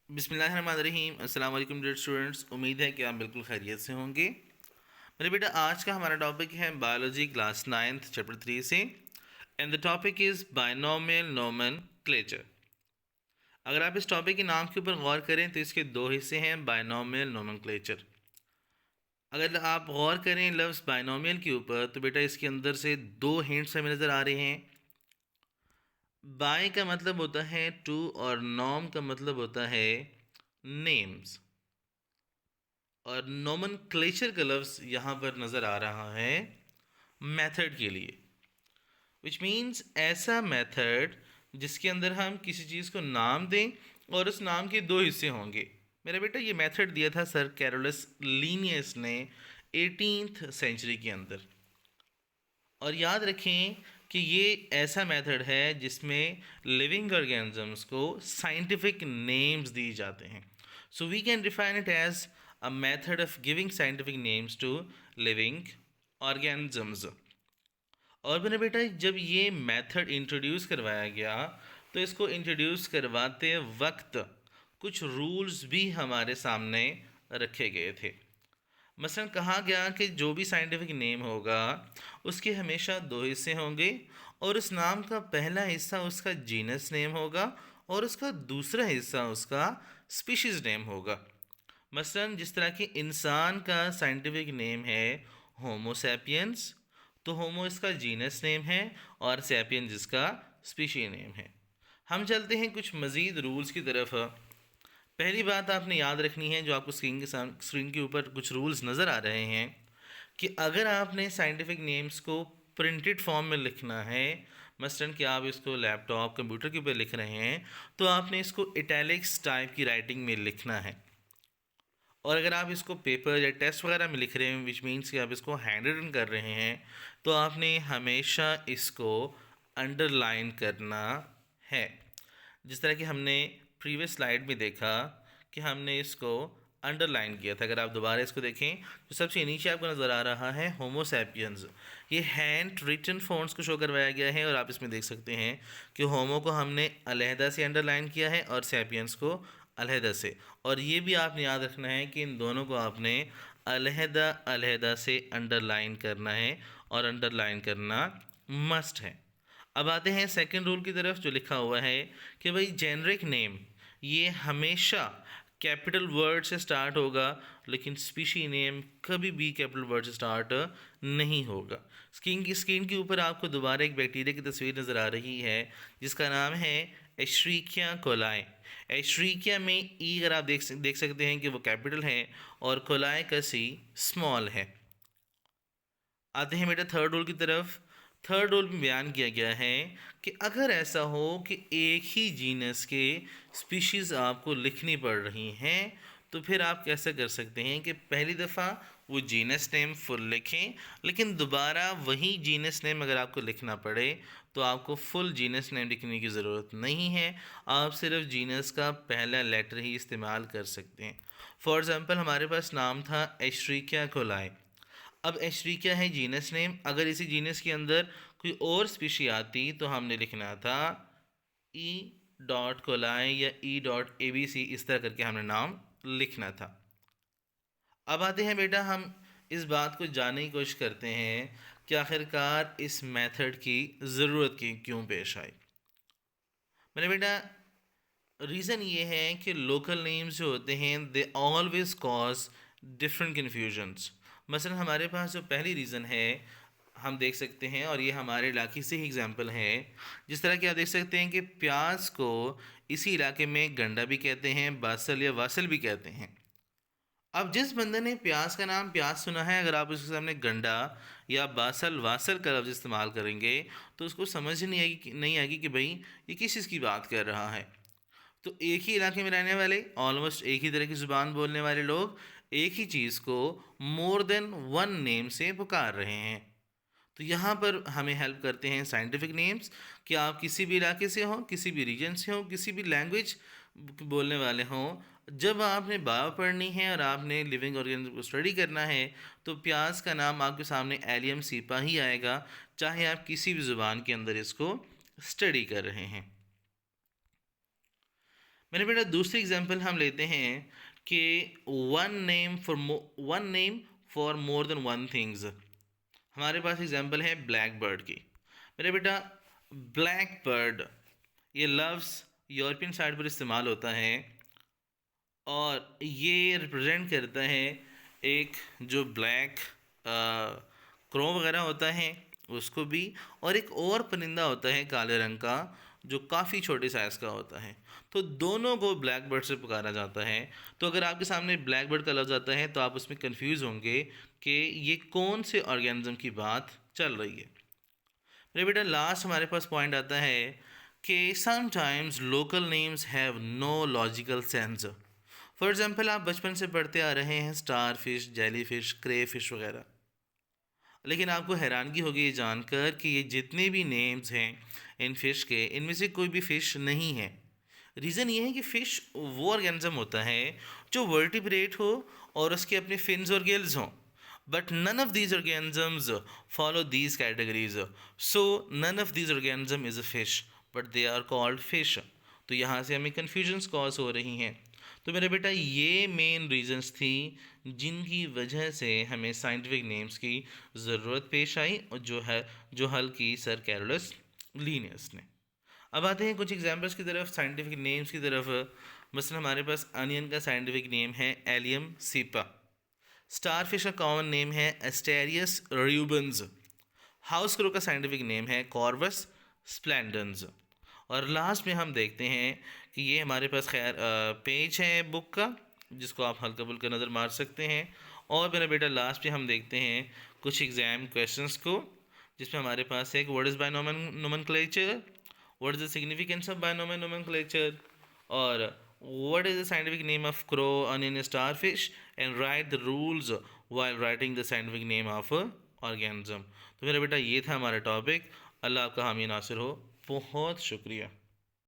बिस्मिल्लाहिर्रहमानिर्रहीम। अस्सलाम वालेकुम डियर स्टूडेंट्स, उम्मीद है कि आप बिल्कुल खैरियत से होंगे। मेरे बेटा, आज का हमारा टॉपिक है बायोलॉजी क्लास 9th चैप्टर 3 से, and the topic is binomial nomenclature. अगर आप इस टॉपिक के नाम के ऊपर गौर करें तो इसके दो हिस्से हैं, बायनोमियल नोमेनक्लेचर। अगर आप गौर करें लफ्ज़ बायनोमियल के ऊपर तो बेटा इसके अंदर से दो हिंट्स हमें नज़र आ रहे हैं। बाय का मतलब होता है टू और नॉम का मतलब होता है नेम्स, और नोमेनक्लेचर का लफ्ज़ यहाँ पर नज़र आ रहा है मेथड के लिए, विच मीन्स ऐसा मेथड जिसके अंदर हम किसी चीज़ को नाम दें और उस नाम के दो हिस्से होंगे। मेरा बेटा, ये मेथड दिया था सर कैरोलस लीनियस ने 18th सेंचुरी के अंदर। और याद रखें कि ये ऐसा मेथड है जिसमें लिविंग ऑर्गेनिजम्स को साइंटिफिक नेम्स दिए जाते हैं। So we can define it as a method of giving scientific names to living organisms. और मेरे बेटा, जब ये मेथड इंट्रोड्यूस करवाया गया तो इसको इंट्रोड्यूस करवाते वक्त कुछ रूल्स भी हमारे सामने रखे गए थे। मसलन कहा गया कि जो भी साइंटिफिक नेम होगा उसके हमेशा दो हिस्से होंगे, और उस नाम का पहला हिस्सा उसका जीनस नेम होगा और उसका दूसरा हिस्सा उसका स्पीशीज़ नेम होगा। मसलन जिस तरह कि इंसान का साइंटिफिक नेम है होमो सैपियंस, तो होमो इसका जीनस नेम है और सैपियंस इसका स्पीशी नेम है। हम चलते हैं कुछ मज़ीद रूल्स की तरफ। पहली बात आपने याद रखनी है, जो आपको स्क्रीन के ऊपर कुछ रूल्स नज़र आ रहे हैं, कि अगर आपने साइंटिफिक नेम्स को प्रिंटेड फॉर्म में लिखना है, मसलन कि आप इसको लैपटॉप कंप्यूटर के ऊपर लिख रहे हैं, तो आपने इसको इटैलिक्स टाइप की राइटिंग में लिखना है। और अगर आप इसको पेपर या टेस्ट वगैरह में लिख रहे हैं, विच मीन्स कि आप इसको हैंड रिटन कर रहे हैं, तो आपने हमेशा इसको अंडरलाइन करना है। जिस तरह कि हमने प्रीवियस स्लाइड में देखा कि हमने इसको अंडरलाइन किया था। अगर आप दोबारा इसको देखें तो सबसे नीचे आपको नज़र आ रहा है होमो सैपियंस। ये हैंड रिटन फॉन्ट्स को शो करवाया गया है, और आप इसमें देख सकते हैं कि होमो को हमने अलहदा से अंडरलाइन किया है और सैपियंस को अलहदा से। और ये भी आपने याद रखना है कि इन दोनों को आपने अलहदा अलहदा से अंडरलाइन करना है, और अंडरलाइन करना मस्ट है। अब आते हैं सेकंड रूल की तरफ, जो लिखा हुआ है कि भाई जेनरिक नेम ये हमेशा कैपिटल वर्ड से स्टार्ट होगा, लेकिन स्पीशी नेम कभी भी कैपिटल वर्ड से स्टार्ट नहीं होगा। स्क्रीन के ऊपर आपको दोबारा एक बैक्टीरिया की तस्वीर नज़र आ रही है जिसका नाम है एश्रीकिया कोलाई। एश्रीकिया में ई अगर आप देख सकते हैं कि वो कैपिटल है, और कोलाई का सी स्मॉल है। आते हैं बेटा थर्ड रूल की तरफ। थर्ड रूल में बयान किया गया है कि अगर ऐसा हो कि एक ही जीनस के स्पीशीज़ आपको लिखनी पड़ रही हैं, तो फिर आप कैसे कर सकते हैं कि पहली दफ़ा वो जीनस नेम फुल लिखें, लेकिन दोबारा वही जीनस नेम अगर आपको लिखना पड़े तो आपको फुल जीनस नेम लिखने की ज़रूरत नहीं है। आप सिर्फ जीनस का पहला लेटर ही इस्तेमाल कर सकते हैं। फॉर एग्ज़ाम्पल, हमारे पास नाम था एश्रीकिया कोलाई। अब एश्रीकिया है जीनस नेम, अगर इसी जीनस के अंदर कोई और स्पीशी आती तो हमने लिखना था ई डॉट कोलाई या E dot A B C, इस तरह करके हमने नाम लिखना था। अब आते हैं बेटा, हम इस बात को जानने की कोशिश करते हैं कि आखिरकार इस मेथड की ज़रूरत की क्यों पेश आई। मेरे बेटा, रीज़न ये है कि लोकल नेम्स जो होते हैं they always cause different confusions. मसलन हमारे पास जो पहली रीज़न है हम देख सकते हैं, और ये हमारे इलाके से ही एग्जांपल है। जिस तरह कि आप देख सकते हैं कि प्याज को इसी इलाके में गंडा भी कहते हैं, बासल या वासल भी कहते हैं। अब जिस बंदे ने प्याज का नाम प्याज सुना है, अगर आप उसके सामने गंडा या बासल वासल का लफ्ज़ इस्तेमाल करेंगे तो उसको समझ नहीं आएगी कि भाई ये किस चीज़ की बात कर रहा है। तो एक ही इलाके में रहने वाले, ऑलमोस्ट एक ही तरह की ज़ुबान बोलने वाले लोग एक ही चीज़ को मोर देन वन नेम से पुकार रहे हैं। तो यहाँ पर हमें हेल्प करते हैं साइंटिफिक नेम्स, कि आप किसी भी इलाके से हों, किसी भी रीजन से हों, किसी भी लैंग्वेज बोलने वाले हों, जब आपने बायो पढ़नी है और आपने लिविंग ऑर्गेनिज्म को स्टडी करना है, तो प्याज का नाम आपके सामने एलियम सीपा ही आएगा, चाहे आप किसी भी ज़ुबान के अंदर इसको स्टडी कर रहे हैं। मेरे बेटा दूसरी एग्जांपल हम लेते हैं कि one name for more than one things. हमारे पास एग्जांपल है ब्लैक बर्ड की। मेरे बेटा ब्लैक बर्ड ये लफ्ज़ यूरोपियन साइड पर इस्तेमाल होता है और ये रिप्रेजेंट करता है एक जो ब्लैक क्रो वगैरह होता है उसको भी, और एक और परिंदा होता है काले रंग का जो काफ़ी छोटे साइज़ का होता है। तो दोनों को ब्लैक बर्ड से पुकारा जाता है। तो अगर आपके सामने ब्लैक बर्ड का लफ्ज़ आता है तो आप उसमें कंफ्यूज होंगे कि ये कौन से ऑर्गेनिज्म की बात चल रही है। मेरे बेटा लास्ट हमारे पास पॉइंट आता है कि sometimes local names have no logical sense. For example आप बचपन से पढ़ते आ रहे हैं starfish, jellyfish, crayfish वगैरह, लेकिन आपको हैरानगी होगी ये जानकर कि ये जितने भी नेम्स हैं इन फ़िश के, इनमें से कोई भी फ़िश नहीं है। रीज़न ये है कि फ़िश वो ऑर्गेनिज्म होता है जो वर्टिब्रेट हो और उसके अपने फिन्स और गिल्स हों, but none of these organisms follow these categories, so none of these organism is a fish but they are called fish. तो यहाँ से हमें कन्फ्यूजन्स कॉज हो रही हैं। तो मेरे बेटा ये मेन रीजंस थी जिनकी वजह से हमें साइंटिफिक नेम्स की ज़रूरत पेश आई और जो हल की सर कैरोलस लीनियस ने। अब आते हैं कुछ एग्जाम्पल्स की तरफ, साइंटिफिक नेम्स की तरफ। मसलन हमारे पास अनियन का साइंटिफिक नेम है एलियम सीपा। स्टारफिश का कॉमन नेम है एस्टेरियस रूबन्स। हाउस क्रो का साइंटिफिक नेम है कॉर्वस स्प्लेंडेंस। और लास्ट में हम देखते हैं कि ये हमारे पास खैर पेज है बुक का जिसको आप हल्का फुल्का नज़र मार सकते हैं। और मेरा बेटा लास्ट में हम देखते हैं कुछ एग्ज़ाम क्वेश्चंस को, जिसमें हमारे पास एक what is binomial nomenclature, what is the significance of binomial nomenclature, और what is the scientific name of crow, onion, starfish, and write the rules while writing the scientific name of a organism। तो मेरा बेटा ये था हमारा topic. अल्लाह आपका हामी नासिर हो। बहुत शुक्रिया।